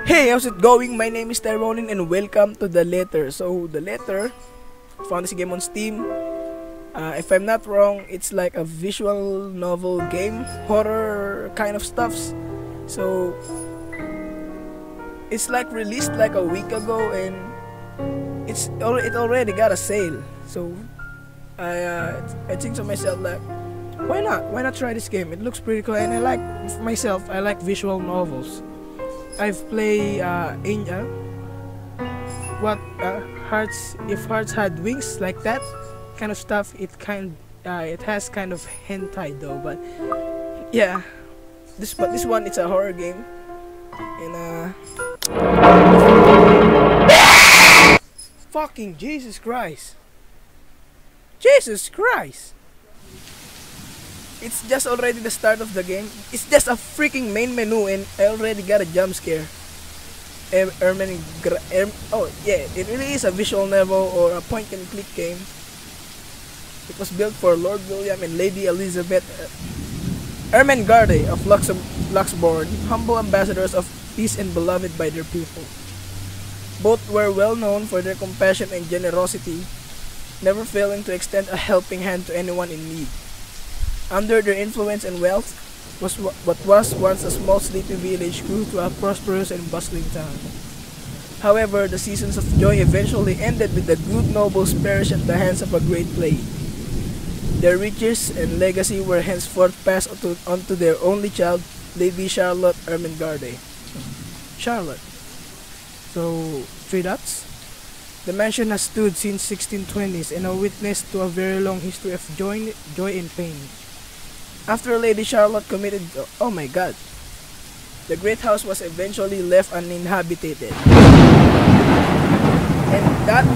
Hey, how's it going? My name is Tyronin and welcome to The Letter. So, The Letter, found this game on Steam. If I'm not wrong, it's like a visual novel game, horror kind of stuffs. So, it's like released like a week ago and it already got a sale. So, I think to myself like, why not? Why not try this game? It looks pretty cool and I like visual novels. I've played Hearts. If Hearts Had Wings, like that kind of stuff. It has kind of hentai though, but yeah. This one it's a horror game, and fucking Jesus Christ! Jesus Christ! It's just already the start of the game. It's just a freaking main menu and I already got a jump scare. Oh yeah, it really is a visual novel or a point and click game. It was built for Lord William and Lady Elizabeth Ermengarde of Luxembourg, humble ambassadors of peace and beloved by their people. Both were well known for their compassion and generosity, never failing to extend a helping hand to anyone in need. Under their influence and wealth, what was once a small sleepy village grew to a prosperous and bustling town. However, the seasons of joy eventually ended with the good nobles perished at the hands of a great plague. Their riches and legacy were henceforth passed on to their only child, Lady Charlotte Ermengarde. Charlotte. So, 3 dots? The mansion has stood since 1620s and a witness to a very long history of joy and pain. After Lady Charlotte committed, oh my god, the great house was eventually left uninhabited. And that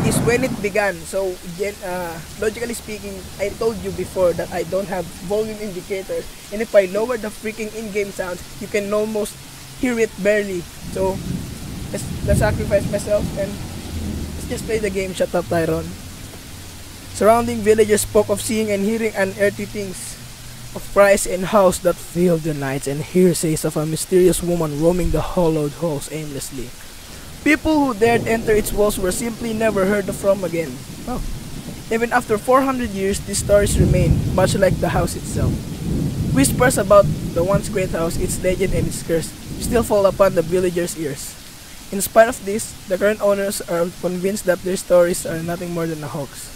is when it began. So, logically speaking, I told you before that I don't have volume indicators. And if I lower the freaking in-game sounds, you can almost hear it barely. So, let's sacrifice myself and let's just play the game. Shut up, Tyron. Surrounding villagers spoke of seeing and hearing unearthly things of price and house that filled the nights, and hearsays of a mysterious woman roaming the hollowed halls aimlessly. People who dared enter its walls were simply never heard from again. Oh. Even after 400 years, these stories remain, much like the house itself. Whispers about the once great house, its legend and its curse, still fall upon the villagers' ears. In spite of this, the current owners are convinced that their stories are nothing more than a hoax.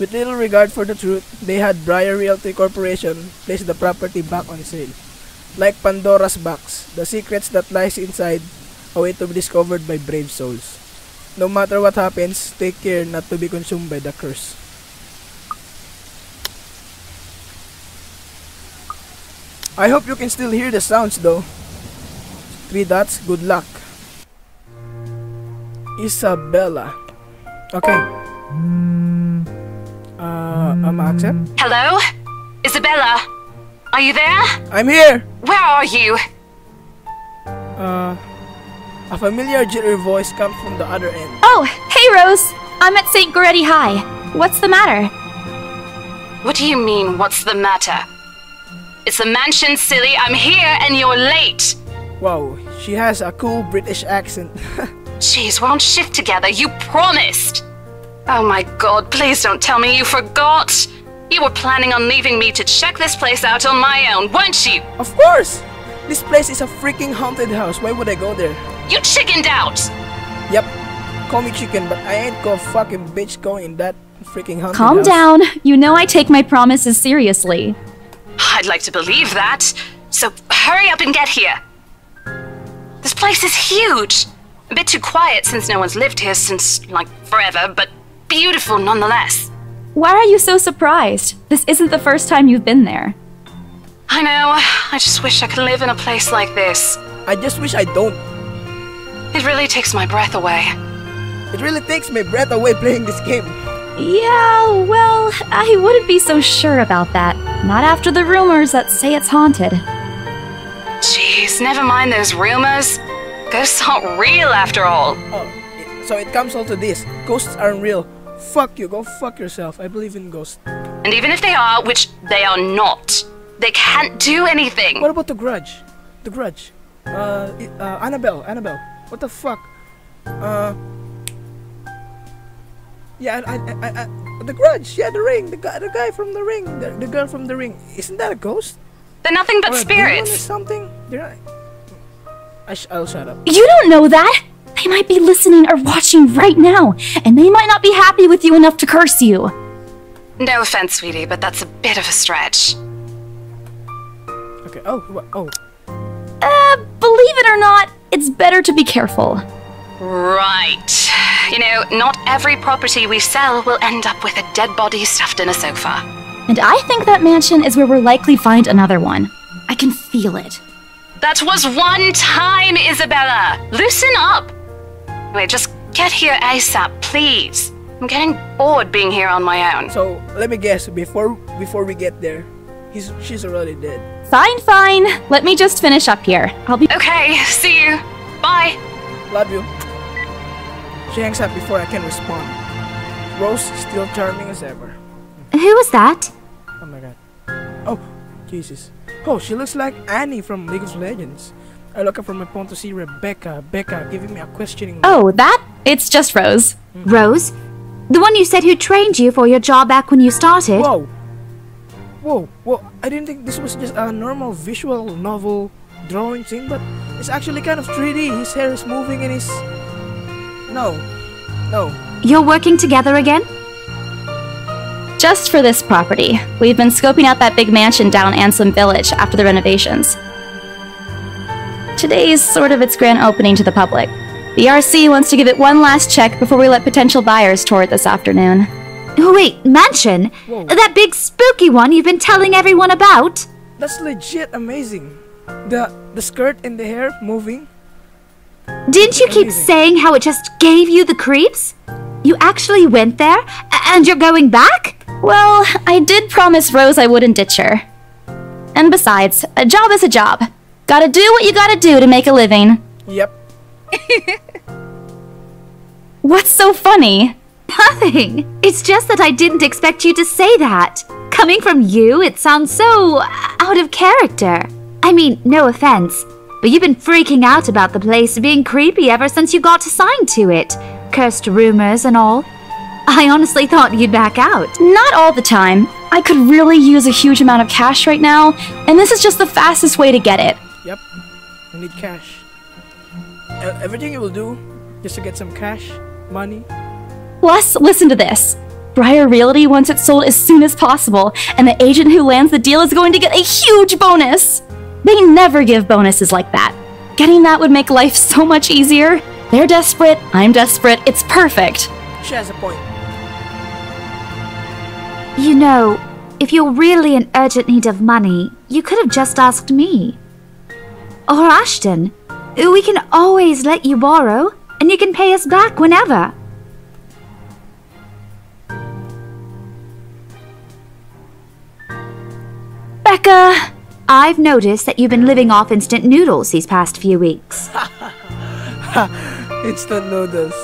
With little regard for the truth, they had Briar Realty Corporation place the property back on sale. Like Pandora's box, the secrets that lies inside await to be discovered by brave souls. No matter what happens, take care not to be consumed by the curse. I hope you can still hear the sounds though. 3 dots, good luck. Isabella. Okay. Accept? Hello? Isabella? Are you there? I'm here! Where are you? A familiar jittery voice comes from the other end. Oh, hey Rose! I'm at St. Goretti High. What's the matter? What do you mean, what's the matter? It's the mansion, silly. I'm here and you're late. Wow, she has a cool British accent. Jeez, we're on shift together. You promised. Oh my god, please don't tell me you forgot! You were planning on leaving me to check this place out on my own, weren't you? Of course! This place is a freaking haunted house. Why would I go there? You chickened out! Yep. Call me chicken, but I ain't go fucking bitch going in that freaking haunted house. Calm down. You know I take my promises seriously. I'd like to believe that. So hurry up and get here. This place is huge. A bit too quiet since no one's lived here since, like, forever, but beautiful nonetheless. Why are you so surprised? This isn't the first time you've been there. I know. I just wish I could live in a place like this. I just wish I don't. It really takes my breath away. It really takes my breath away playing this game. Yeah, well, I wouldn't be so sure about that. Not after the rumors that say it's haunted. Jeez, never mind those rumors. Ghosts aren't real after all. Oh, so it comes all to this. Ghosts aren't real. Fuck you, go fuck yourself. I believe in ghosts. And even if they are, which they are not, they can't do anything. What about The Grudge? The Grudge. Annabelle. What the fuck? Yeah, the Grudge. Yeah, the Ring. The guy from the Ring. The girl from the Ring. Isn't that a ghost? They're nothing but Or a demon or spirits. something? I'll shut up. You don't know that! They might be listening or watching right now, and they might not be happy with you enough to curse you. No offense, sweetie, but that's a bit of a stretch. Okay. Oh. Believe it or not, it's better to be careful. Right. You know, not every property we sell will end up with a dead body stuffed in a sofa. And I think that mansion is where we'll likely find another one. I can feel it. That was one time, Isabella! Loosen up! Wait, just get here ASAP, please. I'm getting bored being here on my own. So let me guess. Before we get there, she's already dead. Fine. Let me just finish up here. I'll be- Okay, see you. Bye. Love you. She hangs up before I can respond. Rose still charming as ever. Who was that? Oh my god. Oh, Jesus. Oh, she looks like Annie from League of Legends. I look up from my phone to see Rebecca giving me a questioning look. Oh, that? It's just Rose. Rose? The one you said who trained you for your job back when you started? Whoa. I didn't think this was just a normal visual novel drawing thing, but it's actually kind of 3D. His hair is moving and his... No. You're working together again? Just for this property. We've been scoping out that big mansion down Ansem Village after the renovations. Today's sort of its grand opening to the public. The RC wants to give it one last check before we let potential buyers tour it this afternoon. Oh, wait, mansion? Whoa. That big spooky one you've been telling everyone about? That's legit amazing. The skirt and the hair moving. Didn't you keep Amazing. saying how it just gave you the creeps? You actually went there? And you're going back? Well, I did promise Rose I wouldn't ditch her. And besides, a job is a job. Gotta do what you gotta do to make a living. Yep. What's so funny? Nothing. It's just that I didn't expect you to say that. Coming from you, it sounds so out of character. I mean, no offense, but you've been freaking out about the place being creepy ever since you got assigned to it. Cursed rumors and all. I honestly thought you'd back out. Not all the time. I could really use a huge amount of cash right now, and this is just the fastest way to get it. Yep. I need cash. Everything you will do just to get some cash, money. Plus, listen to this. Briar Realty wants it sold as soon as possible, and the agent who lands the deal is going to get a huge bonus. They never give bonuses like that. Getting that would make life so much easier. They're desperate, I'm desperate, it's perfect. She has a point. You know, if you're really in urgent need of money, you could have just asked me. Or Ashton. We can always let you borrow, and you can pay us back whenever. Becca! I've noticed that you've been living off instant noodles these past few weeks. Instant noodles.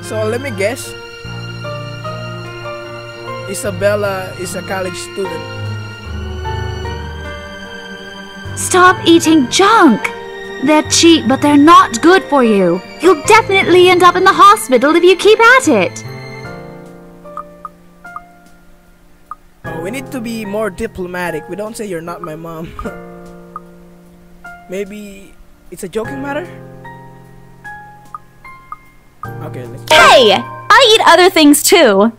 So let me guess. Isabella is a college student. Stop eating junk! They're cheap, but they're not good for you. You'll definitely end up in the hospital if you keep at it. Oh, we need to be more diplomatic. We don't say you're not my mom. Maybe it's a joking matter? Okay, let's Hey! I eat other things too.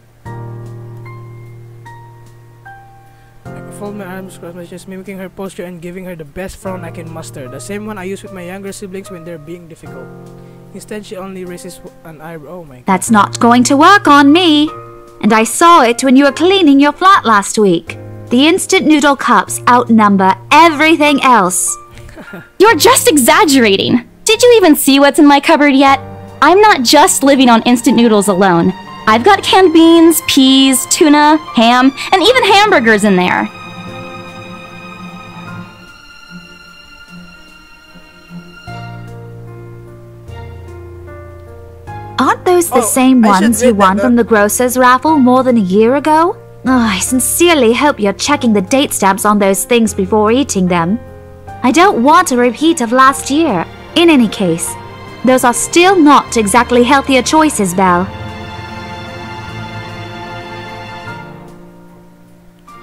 I fold my arms, cross my chest, mimicking her posture and giving her the best frown I can muster. The same one I use with my younger siblings when they're being difficult. Instead, she only raises an eyebrow. Oh my god. That's not going to work on me. And I saw it when you were cleaning your flat last week. The instant noodle cups outnumber everything else. You're just exaggerating. Did you even see what's in my cupboard yet? I'm not just living on instant noodles alone. I've got canned beans, peas, tuna, ham, and even hamburgers in there. Aren't those the Oh, same I should ones you read that won from the grocer's raffle more than a year ago? I sincerely hope you're checking the date stamps on those things before eating them. I don't want a repeat of last year. In any case, those are still not exactly healthier choices, Belle.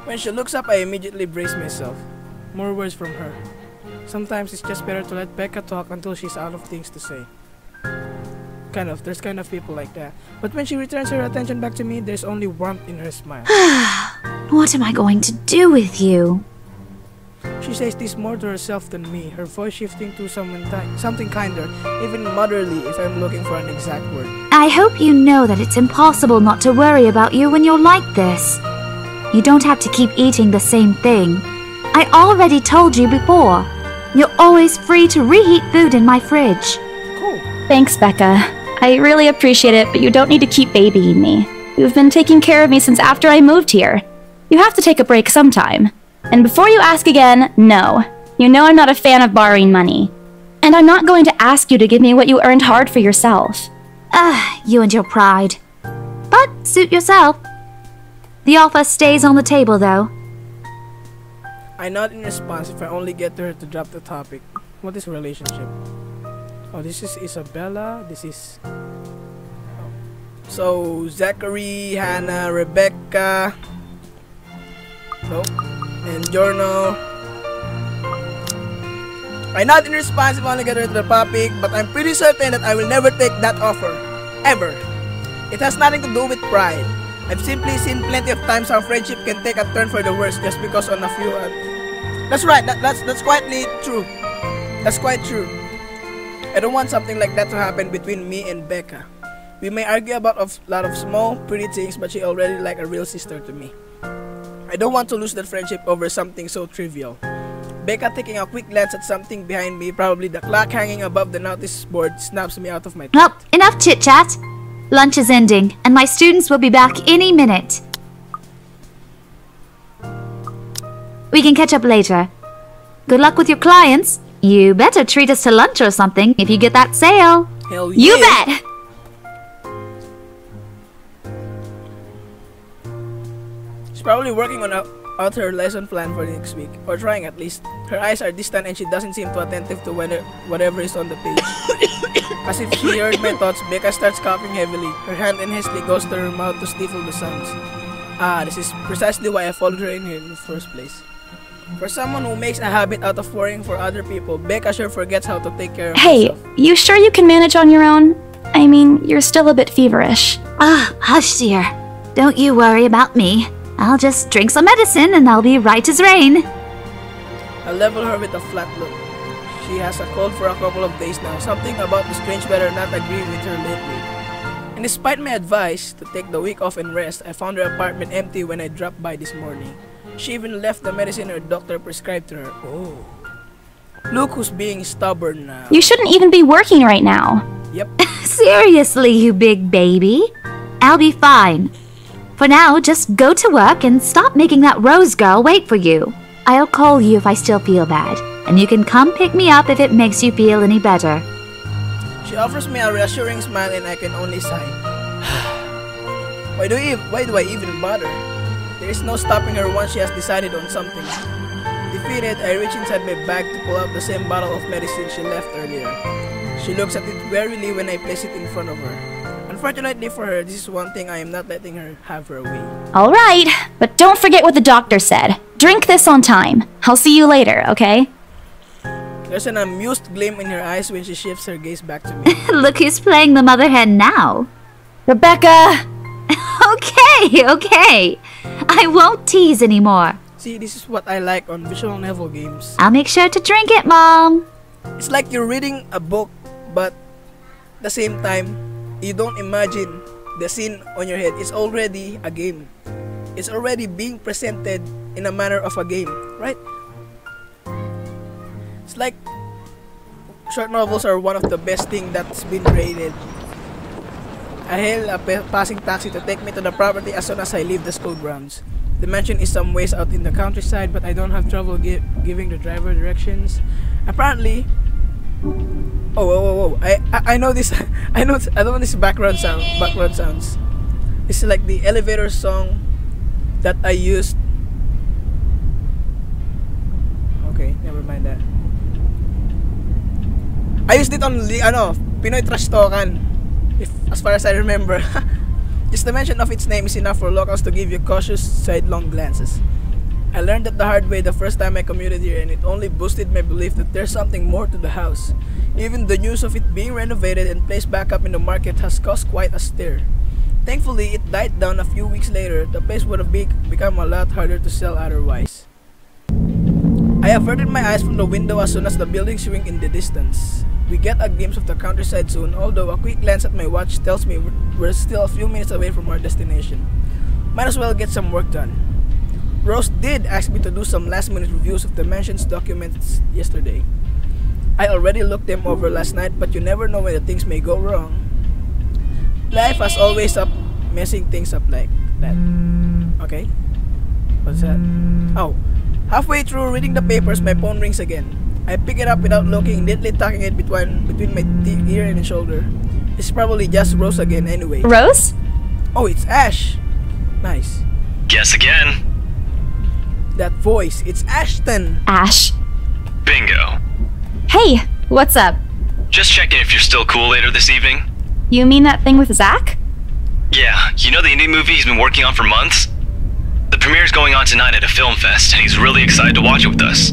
When she looks up, I immediately brace myself. More words from her. Sometimes it's just better to let Becca talk until she's out of things to say. There's kind of people like that. But when she returns her attention back to me, there's only warmth in her smile. What am I going to do with you? She says this more to herself than me, her voice shifting to something kinder, even motherly if I'm looking for an exact word. I hope you know that it's impossible not to worry about you when you're like this. You don't have to keep eating the same thing. I already told you before. You're always free to reheat food in my fridge. Cool. Thanks, Becca. I really appreciate it, but you don't need to keep babying me. You've been taking care of me since after I moved here. You have to take a break sometime. And before you ask again, no. You know I'm not a fan of borrowing money. And I'm not going to ask you to give me what you earned hard for yourself. You and your pride. But suit yourself. The offer stays on the table, though. I nod in response if I only get her to drop the topic. What is a relationship? Oh, this is Isabella. This is... So, Zachary, Hannah, Rebecca... Nope. And Giorno. I nod in response if I only get her to the topic, but I'm pretty certain that I will never take that offer. Ever. It has nothing to do with pride. I've simply seen plenty of times how friendship can take a turn for the worse just because on a few... That's right, that's quietly true. That's quite true. I don't want something like that to happen between me and Becca. We may argue about a lot of small, pretty things, but she already like a real sister to me. I don't want to lose that friendship over something so trivial. Becca taking a quick glance at something behind me, probably the clock hanging above the notice board, snaps me out of my Well, enough chit-chat. Lunch is ending, and my students will be back any minute. We can catch up later. Good luck with your clients. You better treat us to lunch or something if you get that sale. Hell yeah. You bet! She's probably working on out her lesson plan for next week, or trying at least. Her eyes are distant and she doesn't seem too attentive to whatever is on the page. As if she heard my thoughts, Becca starts coughing heavily. Her hand hastily goes to her mouth to stifle the sounds. This is precisely why I followed her in here in the first place. For someone who makes a habit out of worrying for other people, Becca sure forgets how to take care of herself. Hey, you sure you can manage on your own? I mean, you're still a bit feverish. Hush, dear. Don't you worry about me. I'll just drink some medicine and I'll be right as rain. I level her with a flat look. She has a cold for a couple of days now. Something about the strange weather not agreeing with her lately. And despite my advice to take the week off and rest, I found her apartment empty when I dropped by this morning. She even left the medicine her doctor prescribed to her. Oh. Look who's being stubborn now. You shouldn't even be working right now. Yep. Seriously, you big baby. I'll be fine. For now, just go to work and stop making that Rose girl wait for you. I'll call you if I still feel bad, and you can come pick me up if it makes you feel any better. She offers me a reassuring smile and I can only sigh. Why do I even bother? There is no stopping her once she has decided on something. Defeated, I reach inside my bag to pull out the same bottle of medicine she left earlier. She looks at it warily when I place it in front of her. Unfortunately for her, this is one thing I am not letting her have her way. Alright, but don't forget what the doctor said. Drink this on time. I'll see you later, okay? There's an amused gleam in her eyes when she shifts her gaze back to me. Look who's playing the mother hen now. Rebecca! Okay. I won't tease anymore. See, this is what I like on visual novel games. I'll make sure to drink it, Mom. It's like you're reading a book, but at the same time, you don't imagine the scene on your head. It's already a game. It's already being presented in a manner of a game, right? It's like short novels are one of the best thing that's been created. I hail a passing taxi to take me to the property as soon as I leave the school grounds. The mansion is some ways out in the countryside, but I don't have trouble giving the driver directions. Apparently, I know this. I know this background sounds. This is like the elevator song that I used. Okay, never mind that. I used it on Pinoy Trash Talkan, if as far as I remember. Just the mention of its name is enough for locals to give you cautious sidelong glances. I learned that the hard way the first time I commuted here, and it only boosted my belief that there's something more to the house. Even the news of it being renovated and placed back up in the market has caused quite a stir. Thankfully, it died down a few weeks later. The place would have become a lot harder to sell otherwise. I averted my eyes from the window as soon as the buildings shrink in the distance. We get a glimpse of the countryside soon, although a quick glance at my watch tells me we're still a few minutes away from our destination. Might as well get some work done. Rose did ask me to do some last-minute reviews of the mansion's documents yesterday. I already looked them over last night, but you never know when the things may go wrong. Life has always up messing things up like that. Okay? What's that? Oh. Halfway through reading the papers, my phone rings again. I pick it up without looking, neatly tucking it between my ear and shoulder. It's probably just Rose again anyway. Rose? Oh, it's Ash. Nice. Guess again. That voice, it's Ashton. Ash. Bingo. Hey, what's up? Just checking if you're still cool later this evening. You mean that thing with Zach? Yeah, you know the indie movie he's been working on for months? The premiere's going on tonight at a film fest, and he's really excited to watch it with us.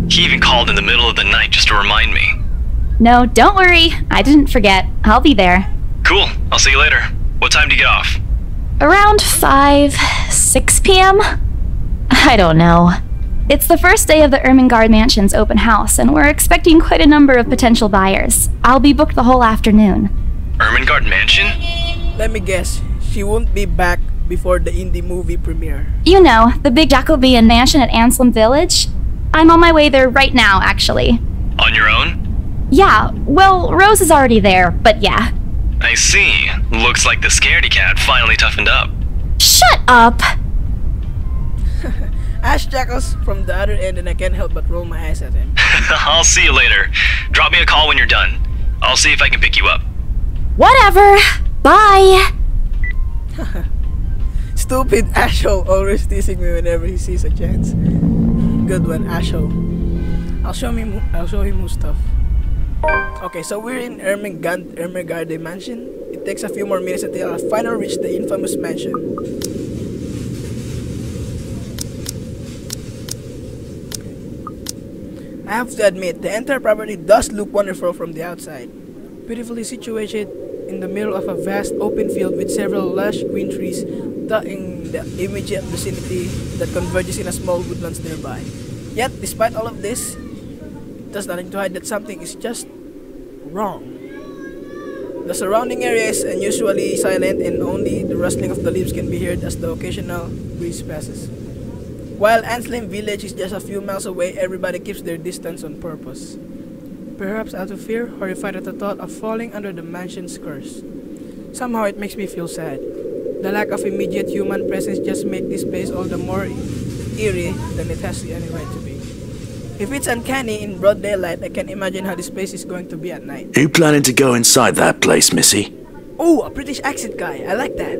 He even called in the middle of the night just to remind me. No, don't worry. I didn't forget. I'll be there. Cool, I'll see you later. What time do you get off? Around 6 p.m.? I don't know. It's the first day of the Ermengarde Mansion's open house, and we're expecting quite a number of potential buyers. I'll be booked the whole afternoon. Ermengarde Mansion? Let me guess, she won't be back before the indie movie premiere. You know, the big Jacobean mansion at Anselm Village? I'm on my way there right now, actually. On your own? Yeah, well, Rose is already there, but yeah. I see. Looks like the scaredy cat finally toughened up. Shut up! Ash chuckles from the other end, and I can't help but roll my eyes at him. I'll see you later. Drop me a call when you're done. I'll see if I can pick you up. Whatever. Bye. Stupid Asho, always teasing me whenever he sees a chance. Good one, Asho. I'll show him who's tough. Okay, so we're in Ermengarde Mansion. It takes a few more minutes until I finally reach the infamous mansion. I have to admit, the entire property does look wonderful from the outside. Beautifully situated in the middle of a vast open field with several lush green trees dotting the immediate vicinity that converges in a small woodlands nearby. Yet, despite all of this, it does nothing to hide that something is just wrong. The surrounding area is unusually silent, and only the rustling of the leaves can be heard as the occasional breeze passes. While Anselm Village is just a few miles away, everybody keeps their distance on purpose. Perhaps out of fear, horrified at the thought of falling under the mansion's curse. Somehow it makes me feel sad. The lack of immediate human presence just makes this place all the more eerie than it has any right to be. If it's uncanny in broad daylight, I can imagine how this place is going to be at night. Are you planning to go inside that place, Missy? Oh, a British accent guy. I like that.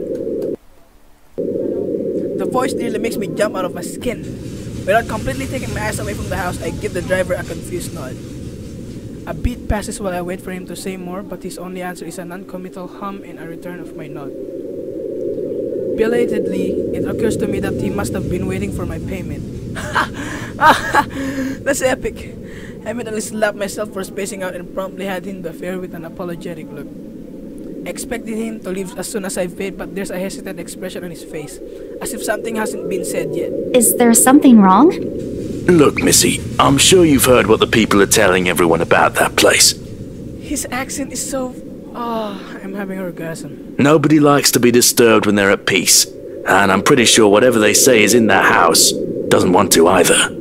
The voice nearly makes me jump out of my skin. Without completely taking my eyes away from the house, I give the driver a confused nod. A beat passes while I wait for him to say more, but his only answer is a non-committal hum and a return of my nod. Belatedly, it occurs to me that he must have been waiting for my payment. That's epic. I mentally slapped myself for spacing out and promptly had him the fare with an apologetic look. I expected him to leave as soon as I paid, but there's a hesitant expression on his face, as if something hasn't been said yet. Is there something wrong? Look, Missy, I'm sure you've heard what the people are telling everyone about that place. His accent is so... Oh, I'm having an orgasm. Nobody likes to be disturbed when they're at peace, and I'm pretty sure whatever they say is in that house doesn't want to either.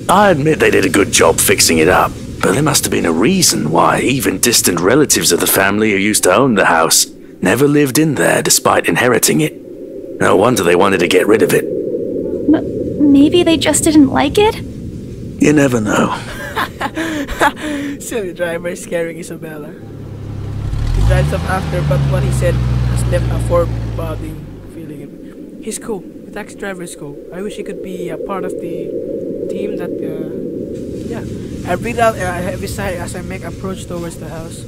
I admit they did a good job fixing it up, but there must have been a reason why even distant relatives of the family who used to own the house never lived in there despite inheriting it. No wonder they wanted to get rid of it. Maybe they just didn't like it? You never know. Silly driver scaring Isabella. He drives up after, but what he said has left a foreboding feeling in me. He's cool. taxi driver is cool. I wish he could be a part of the team that, yeah. I breathe out a heavy sigh as I make approach towards the house.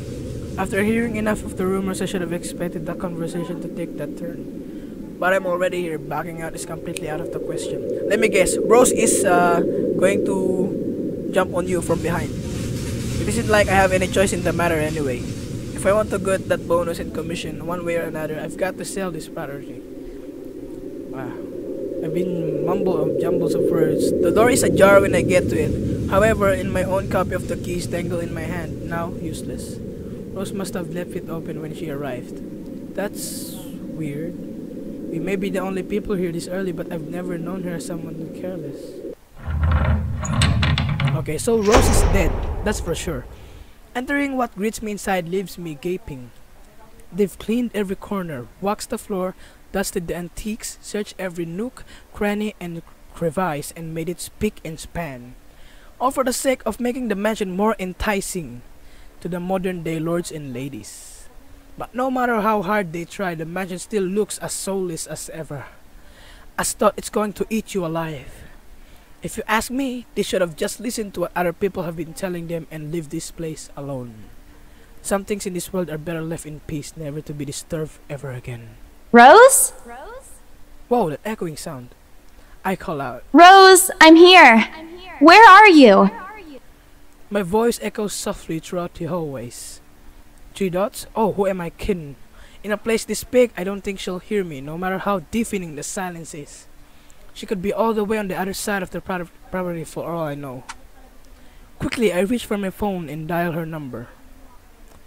After hearing enough of the rumors, I should have expected the conversation to take that turn. But I'm already here. Backing out is completely out of the question. Let me guess. Rose is going to jump on you from behind. It isn't like I have any choice in the matter anyway. If I want to get that bonus and commission one way or another, I've got to sell this property. Wow. I've been jumbles of words. The door is ajar when I get to it. However, in my own copy of the keys tangled in my hand, now useless. Rose must have left it open when she arrived. That's weird. We may be the only people here this early, but I've never known her as someone careless. Okay, so Rose is dead. That's for sure. Entering what greets me inside leaves me gaping. They've cleaned every corner, waxed the floor, dusted the antiques, searched every nook, cranny, and crevice, and made it spick and span. All for the sake of making the mansion more enticing to the modern-day lords and ladies. But no matter how hard they try, the mansion still looks as soulless as ever. As thought it's going to eat you alive. If you ask me, they should have just listened to what other people have been telling them and leave this place alone. Some things in this world are better left in peace, never to be disturbed ever again. Rose? Whoa, that echoing sound. I call out. Rose, I'm here. Where are you? My voice echoes softly throughout the hallways. 3 dots? Oh, who am I kidding? In a place this big, I don't think she'll hear me, no matter how deafening the silence is. She could be all the way on the other side of the property for all I know. Quickly, I reach for my phone and dial her number.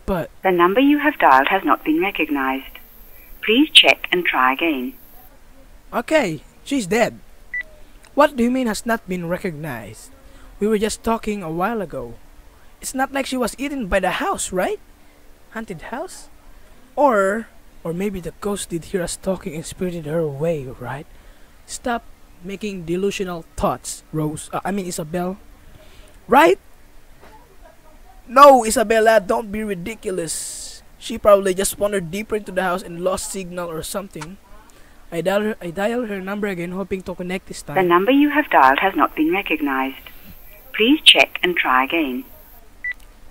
But the number you have dialed has not been recognized. Please check and try again. okay, she's dead. What do you mean has not been recognized? We were just talking a while ago. It's not like she was eaten by the house, right? Haunted house? Or maybe the ghost did hear us talking and spirited her away, right? Stop making delusional thoughts, Rose. Isabel. Right? No, Isabella, don't be ridiculous. She probably just wandered deeper into the house and lost signal or something. I dial her number again, hoping to connect this time. The number you have dialed has not been recognized. Please check and try again.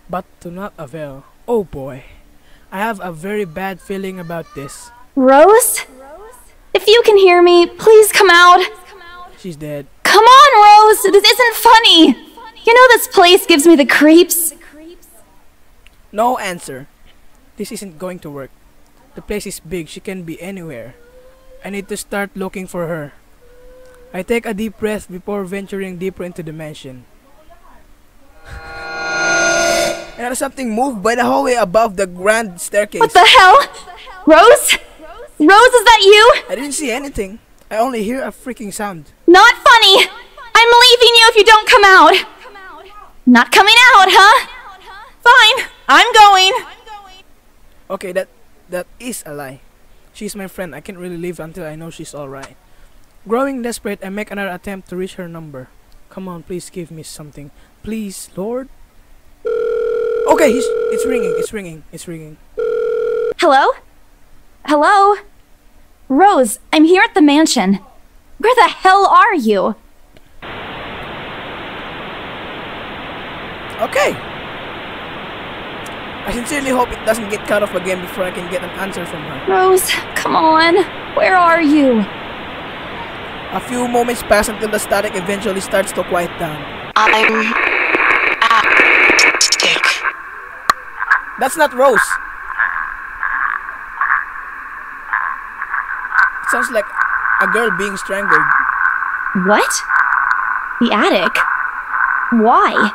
But to not avail. Oh boy. I have a very bad feeling about this. Rose? If you can hear me, please come out. She's dead. Come on, Rose! This isn't funny! You know this place gives me the creeps. No answer. This isn't going to work. The place is big. She can be anywhere. I need to start looking for her. I take a deep breath before venturing deeper into the mansion. And something moved by the hallway above the grand staircase. What the hell? Rose? Rose, is that you? I didn't see anything. I only hear a freaking sound. Not funny! I'm leaving you if you don't come out! Not coming out, huh? Fine, I'm going! Okay, that is a lie. She's my friend. I can't really leave until I know she's alright. Growing desperate, I make another attempt to reach her number. Come on, please give me something. Please, Lord? Okay, it's ringing. Hello? Hello? Rose, I'm here at the mansion. Where the hell are you? Okay. I sincerely hope it doesn't get cut off again before I can get an answer from her. Rose, come on. Where are you? A few moments pass until the static eventually starts to quiet down. I'm sick. That's not Rose. It sounds like a girl being strangled. What? The attic? Why?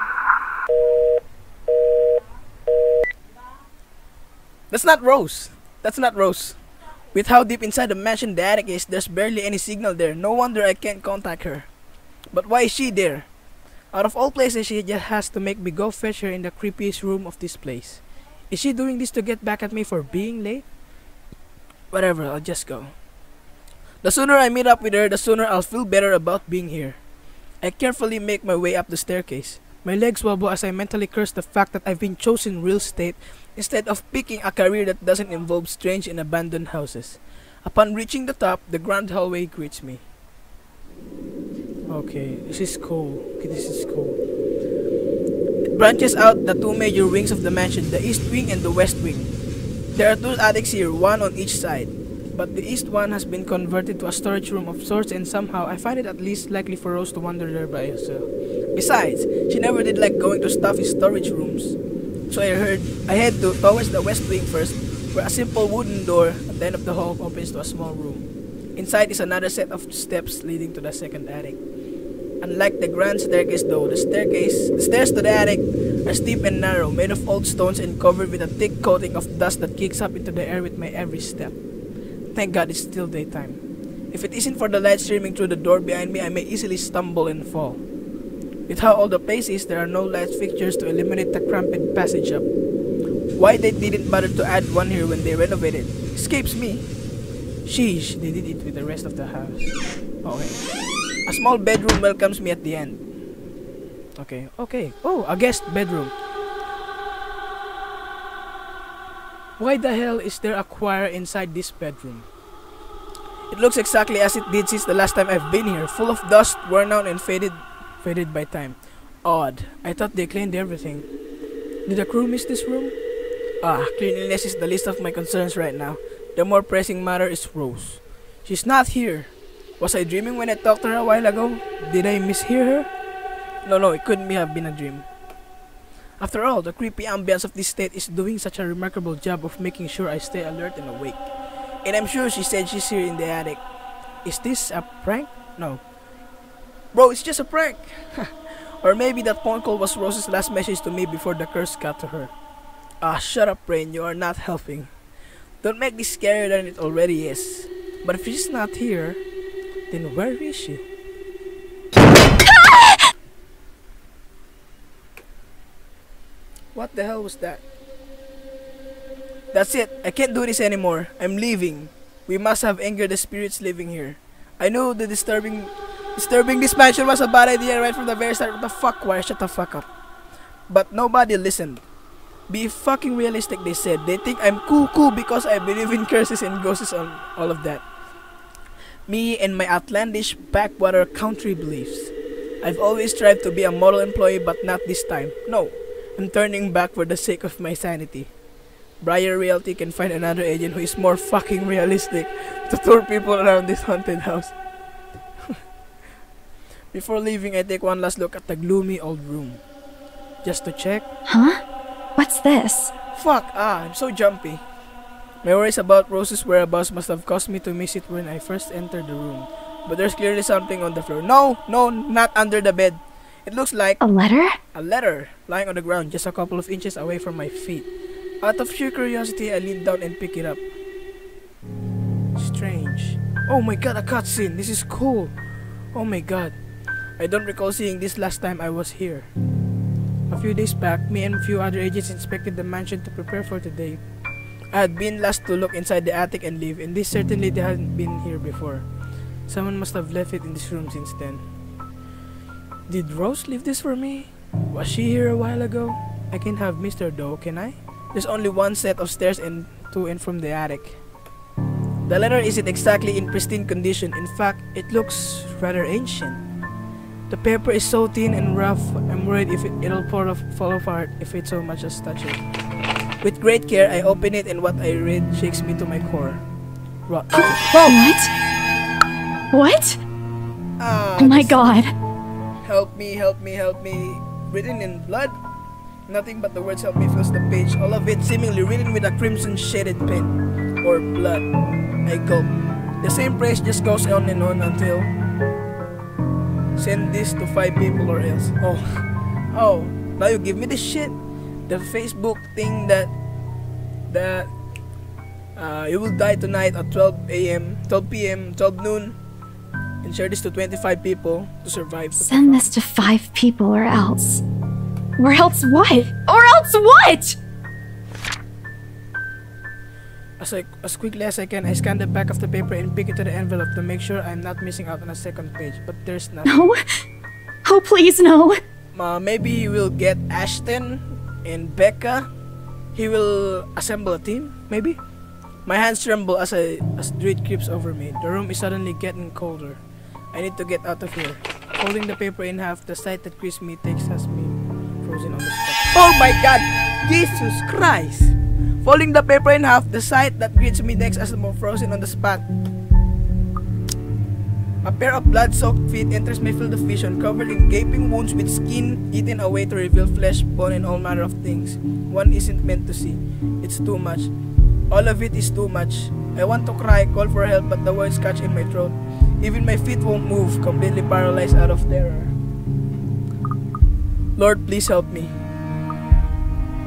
That's not Rose. With how deep inside the mansion the attic is, there's barely any signal there. No wonder I can't contact her. But why is she there? Out of all places, she just has to make me go fetch her in the creepiest room of this place. Is she doing this to get back at me for being late? Whatever, I'll just go. The sooner I meet up with her, the sooner I'll feel better about being here. I carefully make my way up the staircase. My legs wobble as I mentally curse the fact that I've been chosen real estate instead of picking a career that doesn't involve strange and abandoned houses. Upon reaching the top, the grand hallway greets me. Okay, this is cool. Okay, this is cool. It branches out the two major wings of the mansion, the east wing and the west wing. There are two attics here, one on each side. But the east one has been converted to a storage room of sorts, and somehow I find it at least likely for Rose to wander there by herself. Besides, she never did like going to stuffy storage rooms. So I head towards the west wing first, where a simple wooden door at the end of the hall opens to a small room. Inside is another set of steps leading to the second attic. Unlike the grand staircase though, the stairs to the attic are steep and narrow, made of old stones and covered with a thick coating of dust that kicks up into the air with my every step. Thank God it's still daytime. If it isn't for the light streaming through the door behind me, I may easily stumble and fall. With how old the place is, there are no light fixtures to illuminate the cramped passage up. Why they didn't bother to add one here when they renovated escapes me. Sheesh, they did it with the rest of the house. Okay. A small bedroom welcomes me at the end. Okay. Oh, a guest bedroom. Why the hell is there a choir inside this bedroom? It looks exactly as it did since the last time I've been here, full of dust, worn out and faded by time. Odd. I thought they cleaned everything. Did the crew miss this room? Cleanliness is the least of my concerns right now. The more pressing matter is Rose. She's not here. Was I dreaming when I talked to her a while ago? Did I mishear her? No, it couldn't have been a dream. After all, the creepy ambience of this state is doing such a remarkable job of making sure I stay alert and awake. And I'm sure she said she's here in the attic. Is this a prank? No. Bro, it's just a prank. Or maybe that phone call was Rose's last message to me before the curse got to her. Shut up, Rain, you are not helping. Don't make this scarier than it already is. But if she's not here, then where is she? What the hell was that? That's it. I can't do this anymore. I'm leaving. We must have angered the spirits living here. I know the disturbing this mansion was a bad idea right from the very start. What the fuck? Why? Shut the fuck up. But nobody listened. Be fucking realistic, they said. They think I'm cool because I believe in curses and ghosts and all of that. Me and my outlandish backwater country beliefs. I've always tried to be a model employee, but not this time. No, I'm turning back for the sake of my sanity. Briar Realty can find another agent who is more fucking realistic to tour people around this haunted house. Before leaving, I take one last look at the gloomy old room. Just to check. Huh? What's this? Fuck, I'm so jumpy. My worries about Rose's whereabouts must have caused me to miss it when I first entered the room. But there's clearly something on the floor. No, not under the bed. It looks like a letter? A letter lying on the ground just a couple of inches away from my feet. Out of sheer curiosity, I lean down and pick it up. Strange. Oh my god, a cutscene. This is cool. Oh my god. I don't recall seeing this last time I was here. A few days back, me and a few other agents inspected the mansion to prepare for today. I had been last to look inside the attic and leave, and this certainly they hadn't been here before. Someone must have left it in this room since then. Did Rose leave this for me? Was she here a while ago? I can't have missed her though, can I? There's only one set of stairs to and from the attic. The letter isn't exactly in pristine condition. In fact, it looks rather ancient. The paper is so thin and rough, I'm worried if it'll fall apart if it so much as touch it. With great care, I open it and what I read shakes me to my core. What? What? Oh my god. Help me. Written in blood? Nothing but the words help me fills the page, all of it seemingly written with a crimson shaded pen. Or blood. I gulp. The same phrase just goes on and on until... Send this to 5 people or else. Oh, now you give me this shit? The Facebook thing that you will die tonight at 12 p.m., 12 noon, and share this to 25 people to survive. Send this to 5 people or else. Or else what? Or else what? As quickly as I can, I scan the back of the paper and pick it to the envelope to make sure I'm not missing out on a second page. But there's nothing. No. Oh, please, no. Maybe he will get Ashton and Becca. He will assemble a team, maybe? My hands tremble as dread creeps over me. The room is suddenly getting colder. I need to get out of here. Folding the paper in half, the sight that greets me takes has me frozen on the spot. Oh my God! Jesus Christ! Folding the paper in half, the sight that greets me next as I'm frozen on the spot. A pair of blood-soaked feet enters my field of vision, covered in gaping wounds with skin eaten away to reveal flesh, bone, and all manner of things one isn't meant to see. It's too much. All of it is too much. I want to cry, call for help, but the words catch in my throat. Even my feet won't move, completely paralyzed out of terror. Lord, please help me.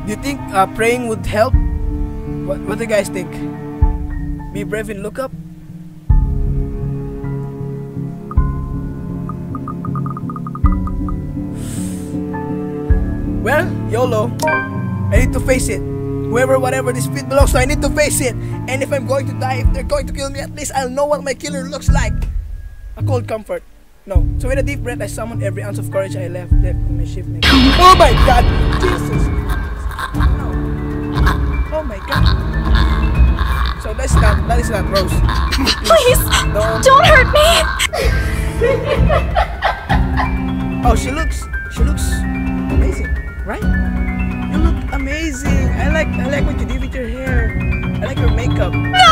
Do you think praying would help? What do you guys think? Be brave and look up? Well, YOLO. I need to face it. Whatever this feet belongs to, I need to face it. And if I'm going to die, if they're going to kill me, at least I'll know what my killer looks like. A cold comfort. No. So with a deep breath, I summoned every ounce of courage I left in my ship. Oh my God! Jesus! No. Oh my God! So that is not Rose. Please, no. Don't hurt me. Oh, she looks amazing, right? You look amazing. I like what you did with your hair. I like your makeup. No!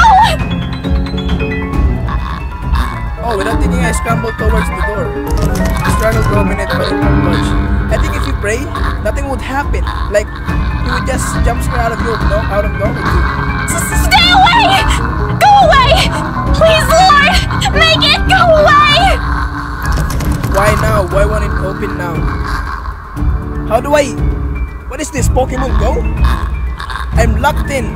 Oh, without thinking, I scrambled towards the door. I struggled to open it, but it won't budge. I think if you pray, nothing would happen. Like, you would just jump scare out of nowhere. Stay away! Go away! Please, Lord! Make it go away! Why now? Why won't it open now? How do I... What is this, Pokemon Go? I'm locked in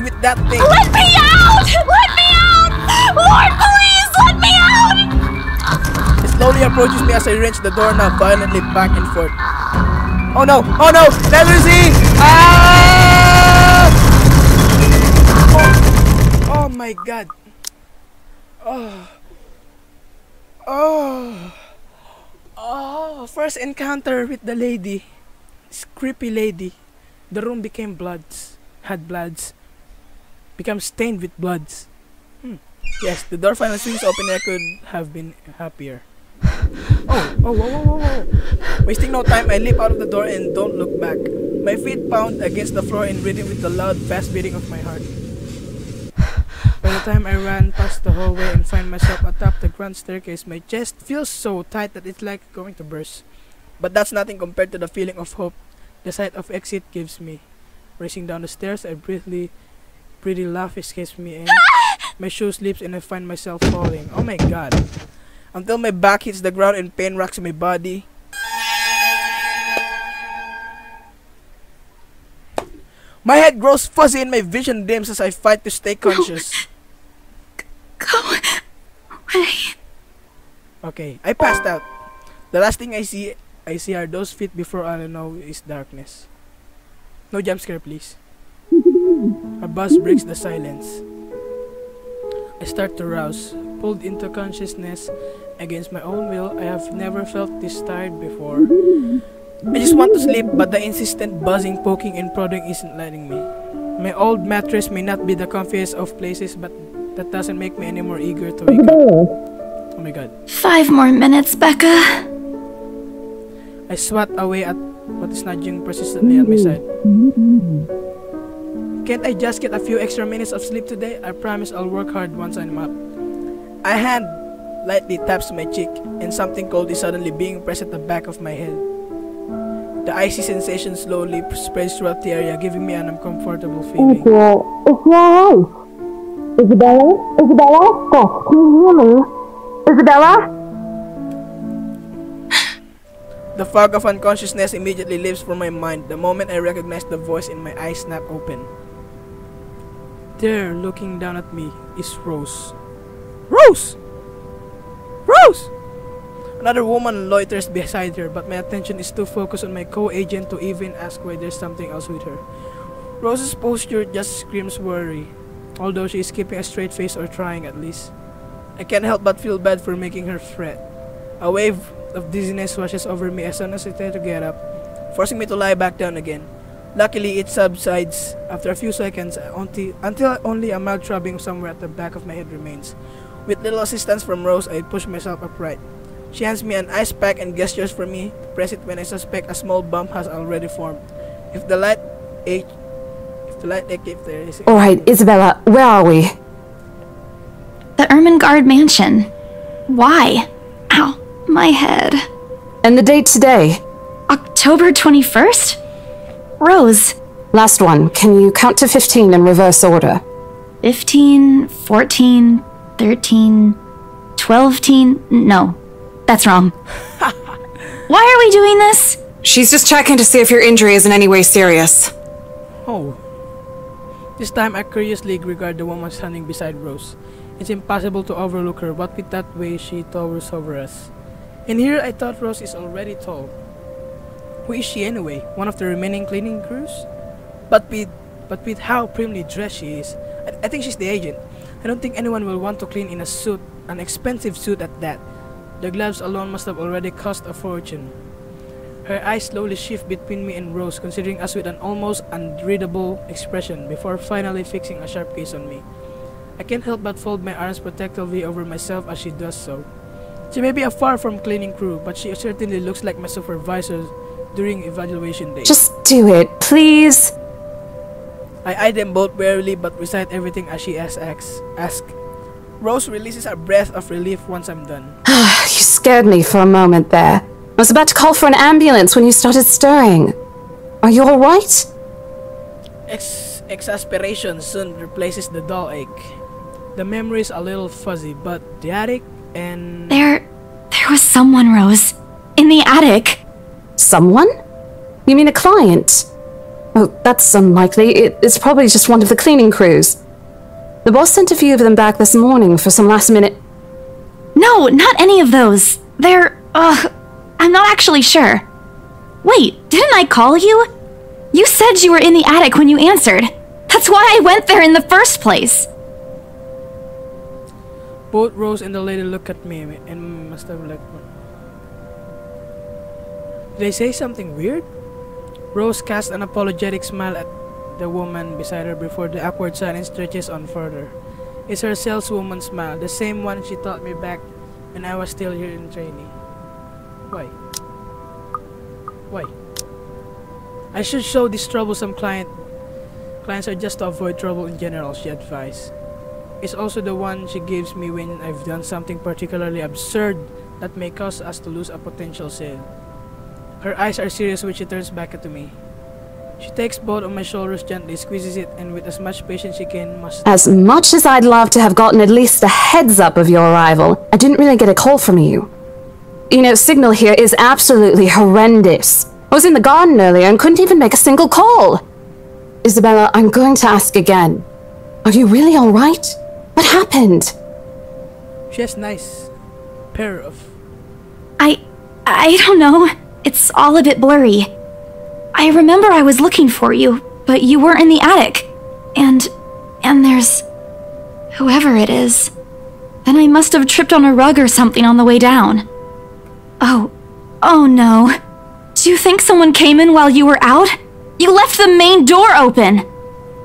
with that thing. Let me out! Let me out! Lord, please, let me out! It slowly approaches me as I wrench the doorknob violently back and forth. Oh no! Oh no! Never see! Ah! Oh my God! Oh! First encounter with the lady. This creepy lady. The room became had bloods. Become stained with bloods. Yes, the door finally swings open and I could have been happier. Whoa. Wasting no time, I leap out of the door and don't look back. My feet pound against the floor in rhythm with the loud, fast beating of my heart. By the time I ran past the hallway and find myself atop the grand staircase, my chest feels so tight that it's like going to burst. But that's nothing compared to the feeling of hope the sight of exit gives me. Racing down the stairs, a pretty laugh escapes me and my shoe slips and I find myself falling. Oh my God. Until my back hits the ground and pain rocks my body. My head grows fuzzy and my vision dims as I fight to stay conscious. Go away. Okay, I passed out. The last thing I see are those feet before all I know is darkness. No jump scare, please. A buzz breaks the silence. I start to rouse, pulled into consciousness against my own will. I have never felt this tired before. I just want to sleep, but the insistent buzzing, poking, and prodding isn't letting me. My old mattress may not be the comfiest of places, but that doesn't make me any more eager to wake up. Oh my God. 5 more minutes, Becca. I swat away at what is nudging persistently at my side. Can't I just get a few extra minutes of sleep today? I promise I'll work hard once I'm up. A hand lightly taps my cheek, and something cold is suddenly being pressed at the back of my head. The icy sensation slowly spreads throughout the area, giving me an uncomfortable feeling. It's your house. Isabella? Stop. Can you hear me? Isabella? The fog of unconsciousness immediately lifts from my mind the moment I recognize the voice and my eyes snap open. There, looking down at me, is Rose. Rose! Rose! Another woman loiters beside her, but my attention is too focused on my co-agent to even ask why there's something else with her. Rose's posture just screams worry, although she is keeping a straight face or trying at least. I can't help but feel bad for making her fret. A wave of dizziness washes over me as soon as I try to get up, forcing me to lie back down again. Luckily, it subsides after a few seconds until only a mild throbbing somewhere at the back of my head remains. With little assistance from Rose, I push myself upright. She hands me an ice pack and gestures for me to press it when I suspect a small bump has already formed. If the light ache if there is... Alright, Isabella, where are we? The Ermengarde mansion. Why? Ow, my head. And the date today? October 21st? Rose. Last one. Can you count to 15 in reverse order? 15, 14, 13, 12, no. That's wrong. Why are we doing this? She's just checking to see if your injury is in any way serious. Oh. This time I curiously regard the woman standing beside Rose. It's impossible to overlook her, what with that way she towers over us. And here I thought Rose is already tall. Who is she anyway? One of the remaining cleaning crews? But with how primly dressed she is, I think she's the agent. I don't think anyone will want to clean in a suit, an expensive suit at that. The gloves alone must have already cost a fortune. Her eyes slowly shift between me and Rose, considering us with an almost unreadable expression, before finally fixing a sharp gaze on me. I can't help but fold my arms protectively over myself as she does so. She may be a far from cleaning crew, but she certainly looks like my supervisor during evaluation day. Just do it, please. I eye them both warily but recite everything as she asks. Rose releases a breath of relief once I'm done. You scared me for a moment there. I was about to call for an ambulance when you started stirring. Are you alright? Exasperation soon replaces the dull ache. The memory is a little fuzzy, but the attic and... There was someone, Rose. In the attic. Someone? You mean a client? Oh, that's unlikely. It's probably just one of the cleaning crews. The boss sent a few of them back this morning for some last minute... No, not any of those. I'm not actually sure. Wait, didn't I call you? You said you were in the attic when you answered. That's why I went there in the first place. Both Rose and the lady look at me and must have like... Did they say something weird? Rose casts an apologetic smile at the woman beside her before the awkward silence stretches on further. It's her saleswoman smile, the same one she taught me back when I was still here in training. Why? I should show this troublesome client. Clients are just to avoid trouble in general, she advised. It's also the one she gives me when I've done something particularly absurd that may cause us to lose a potential sale. Her eyes are serious when she turns back to me. She takes both of my shoulders gently, squeezes it, and with as much patience she can must... As much as I'd love to have gotten at least a heads up of your arrival, I didn't really get a call from you. You know, signal here is absolutely horrendous. I was in the garden earlier and couldn't even make a single call. Isabella, I'm going to ask again. Are you really alright? What happened? She has nice pair of... I don't know. It's all a bit blurry. I remember I was looking for you, but you weren't in the attic. And there's... whoever it is. Then I must have tripped on a rug or something on the way down. Oh no. Do you think someone came in while you were out? You left the main door open.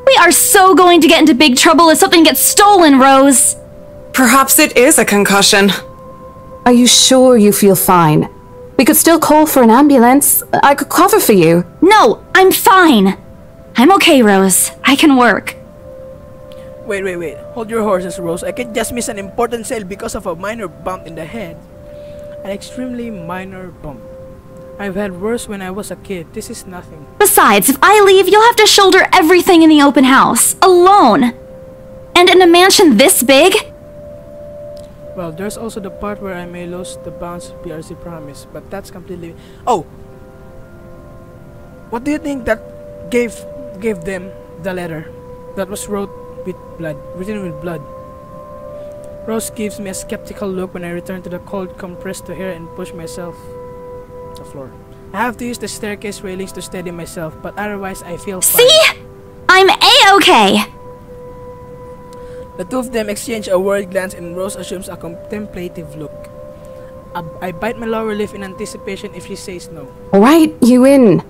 We are so going to get into big trouble if something gets stolen, Rose. Perhaps it is a concussion. Are you sure you feel fine? We could still call for an ambulance. I could cover for you. No, I'm fine. I'm okay, Rose. I can work. Wait. Hold your horses, Rose. I can't just miss an important sale because of a minor bump in the head. An extremely minor bump. I've had worse when I was a kid. This is nothing. Besides, if I leave, you'll have to shoulder everything in the open house. Alone. And in a mansion this big? Well, there's also the part where I may lose the bounce PRC promise, but that's completely... Oh! What do you think that gave them the letter that was written with blood? Rose gives me a skeptical look when I return to the cold, compressed hair and push myself to the floor. I have to use the staircase railings to steady myself, but otherwise I feel fine. See? I'm A-okay! The two of them exchange a worried glance and Rose assumes a contemplative look. I bite my lower lip in anticipation if she says no. Alright, you in.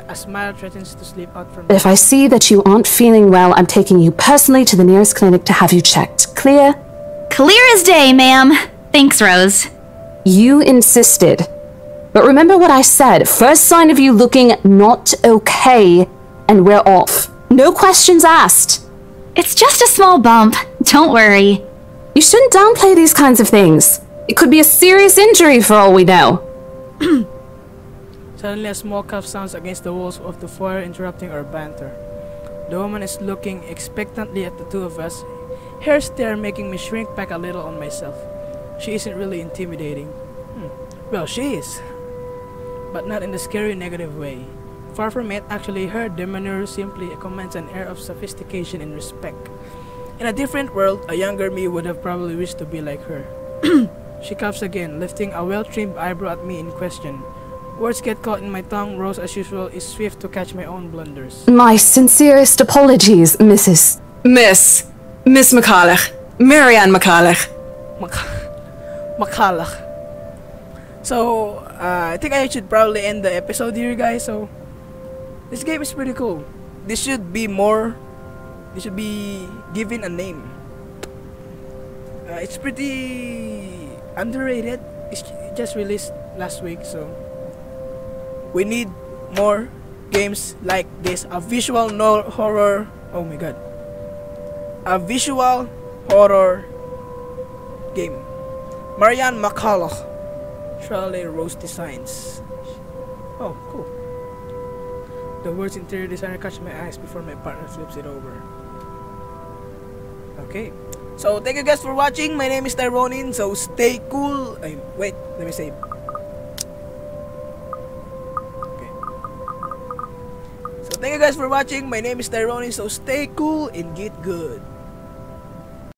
A smile threatens to slip out from... If I see that you aren't feeling well, I'm taking you personally to the nearest clinic to have you checked. Clear? Clear as day, ma'am. Thanks, Rose. You insisted. But remember what I said. First sign of you looking not okay, and we're off. No questions asked. It's just a small bump. Don't worry. You shouldn't downplay these kinds of things. It could be a serious injury for all we know. Suddenly a small cough sounds against the walls of the foyer, interrupting our banter. The woman is looking expectantly at the two of us, her stare making me shrink back a little on myself. She isn't really intimidating. Well, she is. But not in the scary negative way. Far from it, actually, her demeanor simply commands an air of sophistication and respect. In a different world, a younger me would have probably wished to be like her. She coughs again, lifting a well-trimmed eyebrow at me in question. Words get caught in my tongue. Rose, as usual, is swift to catch my own blunders. My sincerest apologies, Mrs. Miss McCulloch. Marianne McCulloch. Makalak. So, I think I should probably end the episode here, guys. So, this game is pretty cool. This should be given a name. It's pretty underrated. It just released last week, so we need more games like this. A visual horror. Oh my god. A visual horror game. Marianne McCulloch. Charlie Rose Designs. Oh, cool. The words interior designer catch my eyes before my partner flips it over. Okay. So, thank you guys for watching. My name is Tyronin. So, stay cool. Wait, let me save. Okay. So, thank you guys for watching. My name is Tyronin. So, stay cool and get good.